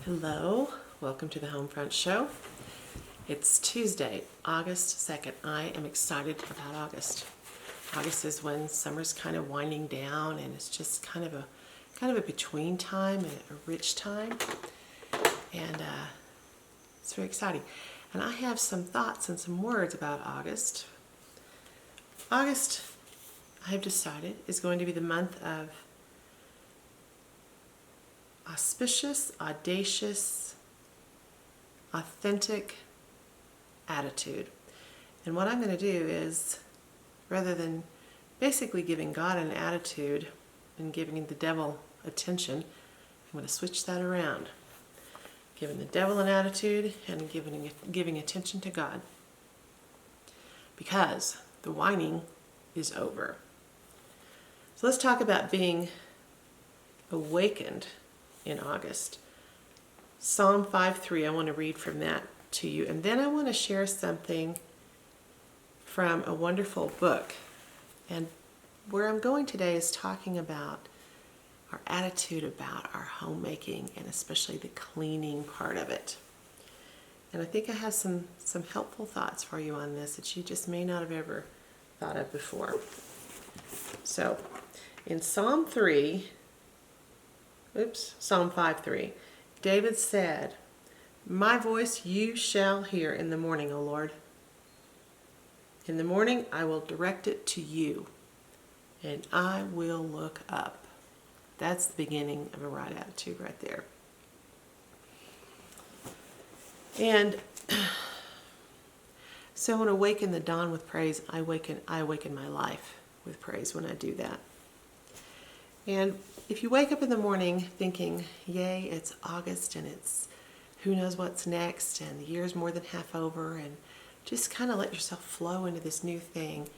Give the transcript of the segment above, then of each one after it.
Hello, welcome to the Homefront Show. It's Tuesday, August 2nd. I am excited about August. August is when summer's kind of winding down and it's just kind of a between time and a rich time. And it's very exciting. And I have some thoughts and some words about August. August, I have decided, is going to be the month of auspicious, audacious, authentic attitude. And what I'm going to do is, rather than basically giving God an attitude and giving the devil attention, I'm going to switch that around. Giving the devil an attitude and giving attention to God. Because the whining is over. So let's talk about being awakened in August. Psalm 5:3, I want to read from that to you. And then I want to share something from a wonderful book. And where I'm going today is talking about our attitude about our homemaking and especially the cleaning part of it. And I think I have some helpful thoughts for you on this that you just may not have ever thought of before. So, in Psalm 5:3, David said, "My voice you shall hear in the morning, O Lord. In the morning I will direct it to you, and I will look up." That's the beginning of a right attitude right there. And so when I awaken the dawn with praise, I awaken my life with praise when I do that. And if you wake up in the morning thinking, yay, it's August and it's who knows what's next and the year's more than half over, and just kind of let yourself flow into this new thing,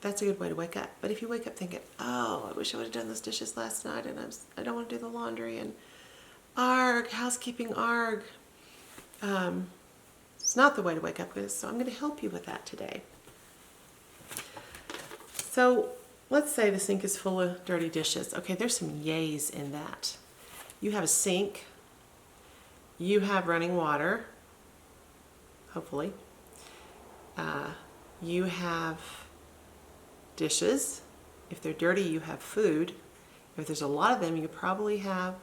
that's a good way to wake up. But if you wake up thinking, oh, I wish I would have done those dishes last night and I don't want to do the laundry and arg, housekeeping arg, it's not the way to wake up with. So I'm going to help you with that today. So let's say the sink is full of dirty dishes. Okay, there's some yays in that. You have a sink. You have running water, hopefully. You have dishes. If they're dirty, you have food. If there's a lot of them, you probably have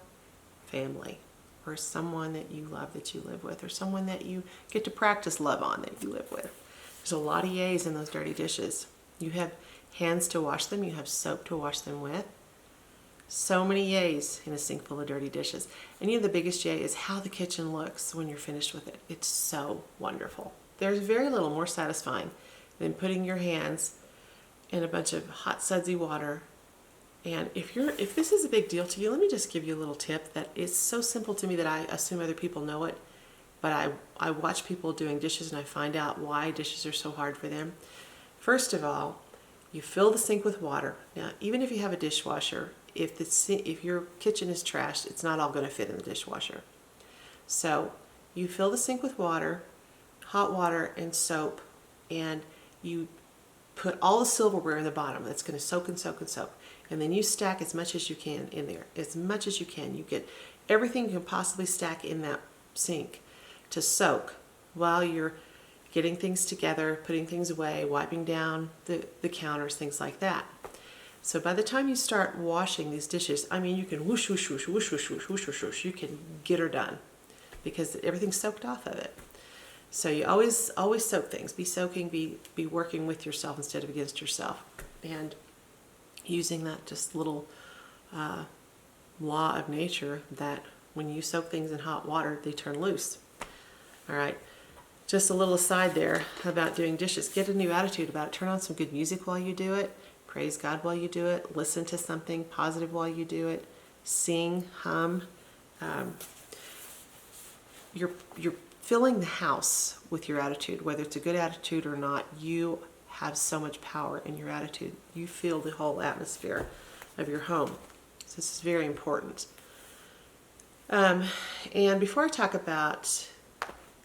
family or someone that you love that you live with or someone that you get to practice love on that you live with. There's a lot of yays in those dirty dishes. You have hands to wash them. You have soap to wash them with. So many yays in a sink full of dirty dishes. And the biggest yay is how the kitchen looks when you're finished with it. It's so wonderful. There's very little more satisfying than putting your hands in a bunch of hot sudsy water. And if this is a big deal to you, let me just give you a little tip that is so simple to me that I assume other people know it. But I watch people doing dishes and I find out why dishes are so hard for them. First of all, you fill the sink with water. Now, even if you have a dishwasher, if your kitchen is trashed, it's not all going to fit in the dishwasher. So you fill the sink with water, hot water and soap, and you put all the silverware in the bottom. That's going to soak and soak and soak. And then you stack as much as you can in there. As much as you can. You get everything you can possibly stack in that sink to soak while you're getting things together, putting things away, wiping down the counters, things like that. So by the time you start washing these dishes, you can whoosh, whoosh, whoosh, whoosh, whoosh, whoosh, whoosh, whoosh, whoosh. You can get her done because everything's soaked off of it. So you always soak things. Be soaking, be working with yourself instead of against yourself. And using that just little law of nature that when you soak things in hot water, they turn loose. All right. Just a little aside there about doing dishes. Get a new attitude about it. Turn on some good music while you do it. Praise God while you do it. Listen to something positive while you do it. Sing, hum. You're filling the house with your attitude. Whether it's a good attitude or not, you have so much power in your attitude. You feel the whole atmosphere of your home. So this is very important. And before I talk about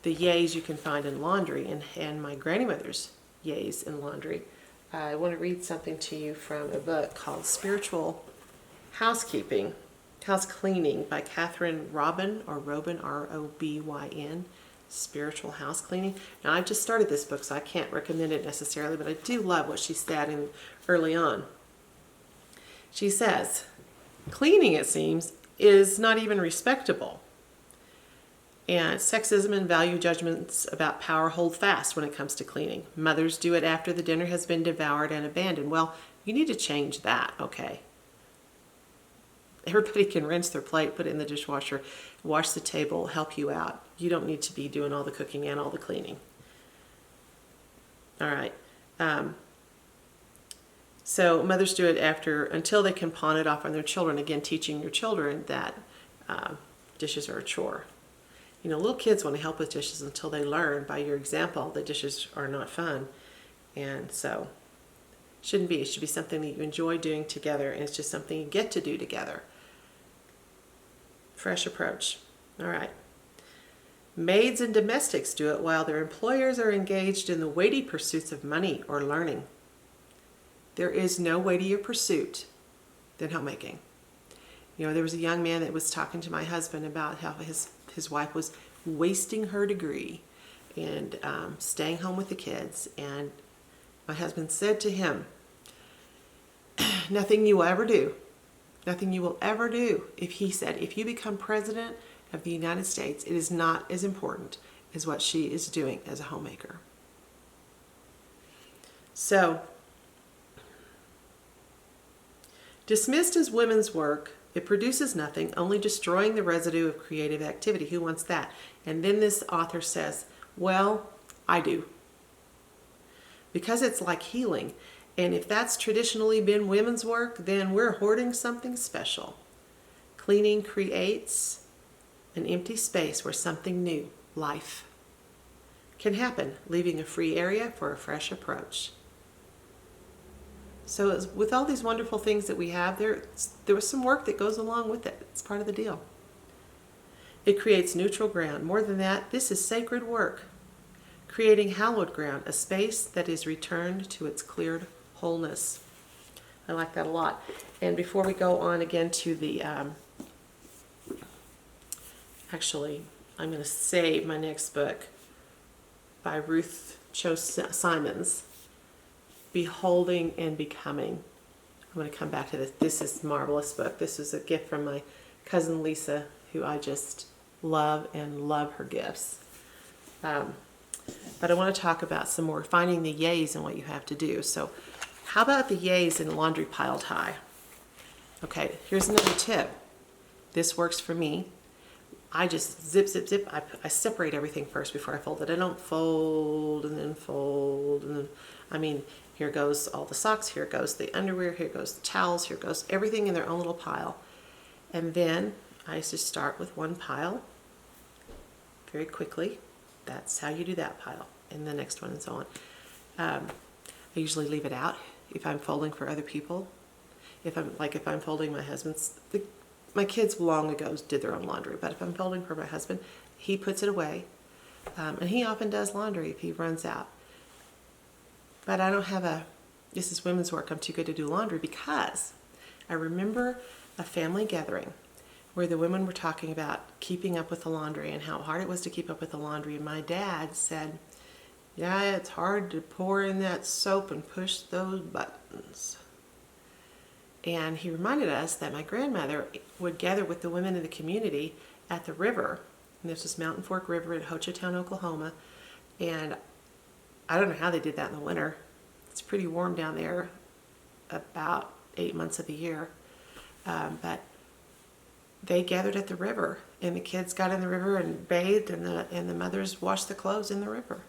the yays you can find in laundry and my grandmother's yays in laundry, I want to read something to you from a book called Spiritual Housekeeping House Cleaning by Catherine Robin, or Robin, R-O-B-Y-N, Spiritual House Cleaning. Now, I've just started this book, so I can't recommend it necessarily, but I do love what she said early on. She says, cleaning, it seems, is not even respectable. And sexism and value judgments about power hold fast when it comes to cleaning. Mothers do it after the dinner has been devoured and abandoned. Well, you need to change that, okay? Everybody can rinse their plate, put it in the dishwasher, wash the table, help you out. You don't need to be doing all the cooking and all the cleaning. All right. So mothers do it until they can pawn it off on their children. Again, teaching your children that dishes are a chore. You know, little kids want to help with dishes until they learn by your example that dishes are not fun. And so, shouldn't be. It should be something that you enjoy doing together, and it's just something you get to do together. Fresh approach. All right. Maids and domestics do it while their employers are engaged in the weighty pursuits of money or learning. There is no weightier pursuit than homemaking. You know, there was a young man that was talking to my husband about how his wife was wasting her degree and staying home with the kids. And my husband said to him, nothing you will ever do, if you become president of the United States, it is not as important as what she is doing as a homemaker. So, dismissed as women's work, it produces nothing, only destroying the residue of creative activity. Who wants that? And then this author says, well, I do. Because it's like healing. And if that's traditionally been women's work, then we're hoarding something special. Cleaning creates an empty space where something new, life, can happen, leaving a free area for a fresh approach. So with all these wonderful things that we have, there was some work that goes along with it. It's part of the deal. It creates neutral ground. More than that, this is sacred work. Creating hallowed ground, a space that is returned to its cleared wholeness. I like that a lot. And before we go on again to the, actually, I'm going to save my next book by Ruth Cho Simons, Beholding and Becoming. I'm going to come back to this. This is a marvelous book. This is a gift from my cousin Lisa, who I just love and love her gifts. But I want to talk about some more finding the yays and what you have to do. So how about the yays in laundry piled high? Okay, here's another tip. This works for me. I just zip, zip, zip. I separate everything first before I fold it. I don't fold and then fold and then, I mean, here goes all the socks, here goes the underwear, here goes the towels, here goes everything in their own little pile. And then I just start with one pile very quickly. That's how you do that pile. And the next one and so on. I usually leave it out if I'm folding for other people. If I'm folding my husband's, my kids long ago did their own laundry, but if I'm folding for my husband, he puts it away. And he often does laundry if he runs out. But I don't have this is women's work, I'm too good to do laundry, because I remember a family gathering where the women were talking about keeping up with the laundry and how hard it was to keep up with the laundry. And my dad said, yeah, it's hard to pour in that soap and push those buttons. And he reminded us that my grandmother would gather with the women in the community at the river. And there's this Mountain Fork River in Hochatown, Oklahoma. And I don't know how they did that in the winter. It's pretty warm down there about 8 months of the year. But they gathered at the river, and the kids got in the river and bathed, and the mothers washed the clothes in the river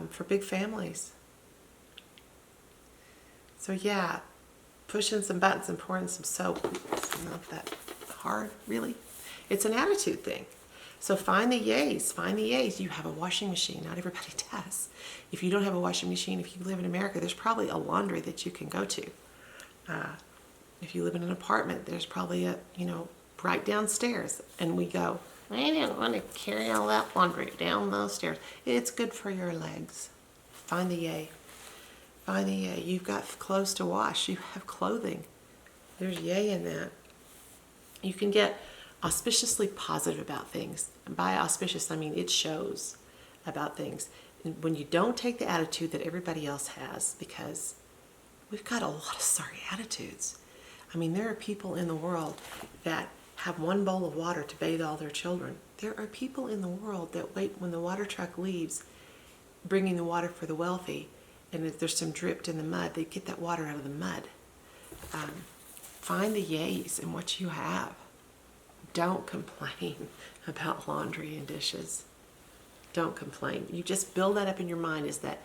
for big families. So yeah, pushing some buttons and pouring some soap, it's not that hard, really. It's an attitude thing. So find the yays, find the yays. You have a washing machine. Not everybody does. If you don't have a washing machine, if you live in America, there's probably a laundry that you can go to. If you live in an apartment, there's probably right downstairs. And we go, I don't want to carry all that laundry down those stairs. It's good for your legs. Find the yay. Find the yay. You've got clothes to wash. You have clothing. There's yay in that. You can get auspiciously positive about things. And by auspicious, I mean it shows about things. And when you don't take the attitude that everybody else has, because we've got a lot of sorry attitudes. I mean, there are people in the world that have one bowl of water to bathe all their children. There are people in the world that wait when the water truck leaves, bringing the water for the wealthy, and if there's some dripped in the mud, they get that water out of the mud. Find the yays in what you have. Don't complain about laundry and dishes. Don't complain. You just build that up in your mind, is that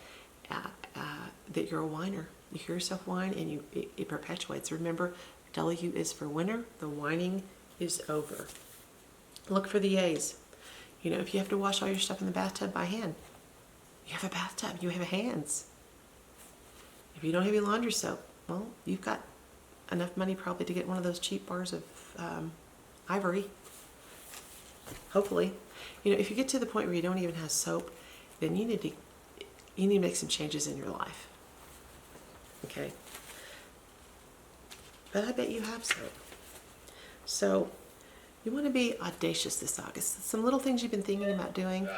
that you're a whiner. You hear yourself whine, and it perpetuates. Remember, W is for winner. The whining is over. Look for the yays. You know, if you have to wash all your stuff in the bathtub by hand, you have a bathtub. You have hands. If you don't have your laundry soap, well, you've got enough money probably to get one of those cheap bars of Ivory. Hopefully. You know, if you get to the point where you don't even have soap, then you need to make some changes in your life. Okay? But I bet you have soap. So you want to be audacious this August. Some little things you've been thinking about doing.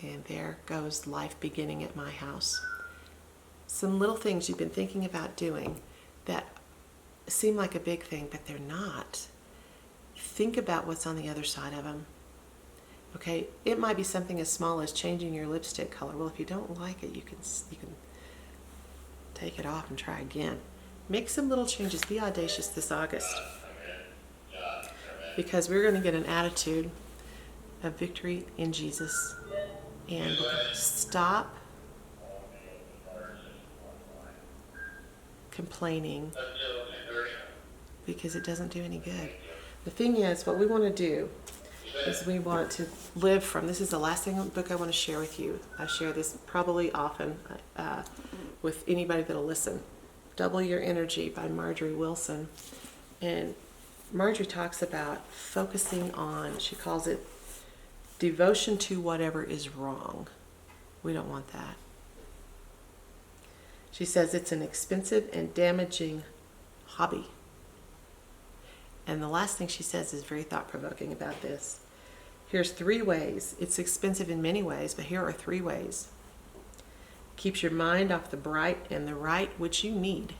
And there goes life beginning at my house. Some little things you've been thinking about doing that seem like a big thing, but they're not. Think about what's on the other side of them. Okay, it might be something as small as changing your lipstick color. Well, if you don't like it, you can take it off and try again. Make some little changes. Be audacious this August, because we're going to get an attitude of victory in Jesus, and we're going to stop complaining, because it doesn't do any good. The thing is, what we want to do is we want to live from, this is the last book I want to share with you. I share this probably often with anybody that'll listen. Double Your Energy by Marjorie Wilson. And Marjorie talks about focusing on, she calls it devotion to whatever is wrong. We don't want that. She says it's an expensive and damaging hobby. And the last thing she says is very thought-provoking about this. Here's 3 ways. It's expensive in many ways, but here are 3 ways. Keeps your mind off the bright and the right which you need.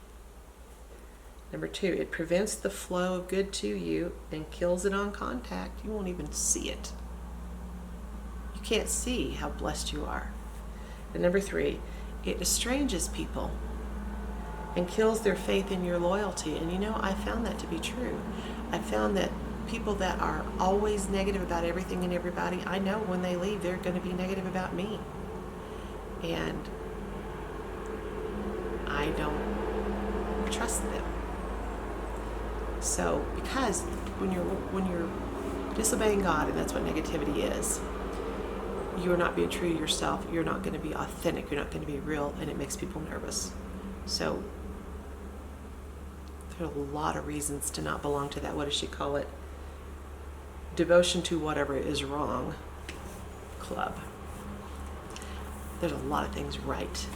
Number 2, it prevents the flow of good to you and kills it on contact. You won't even see it. You can't see how blessed you are. And number 3, it estranges people and kills their faith in your loyalty. And you know, I found that to be true. I found that people that are always negative about everything and everybody, I know when they leave, they're going to be negative about me. And I don't trust them. So, because when you're disobeying God, and that's what negativity is, you're not being true to yourself, you're not going to be authentic, you're not going to be real, and it makes people nervous. So there are a lot of reasons to not belong to that, what does she call it? Devotion to whatever is wrong club. There's a lot of things right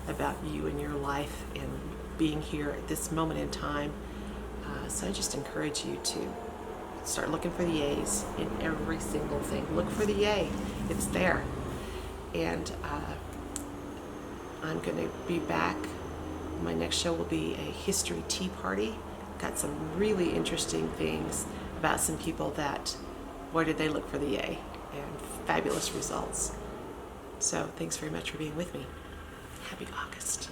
about you and your life and being here at this moment in time. So I just encourage you to start looking for the A's in every single thing. Look for the yay. It's there. And I'm going to be back. My next show will be a history tea party. Got some really interesting things about some people that, where did they look for the yay? And fabulous results. So thanks very much for being with me. Happy August.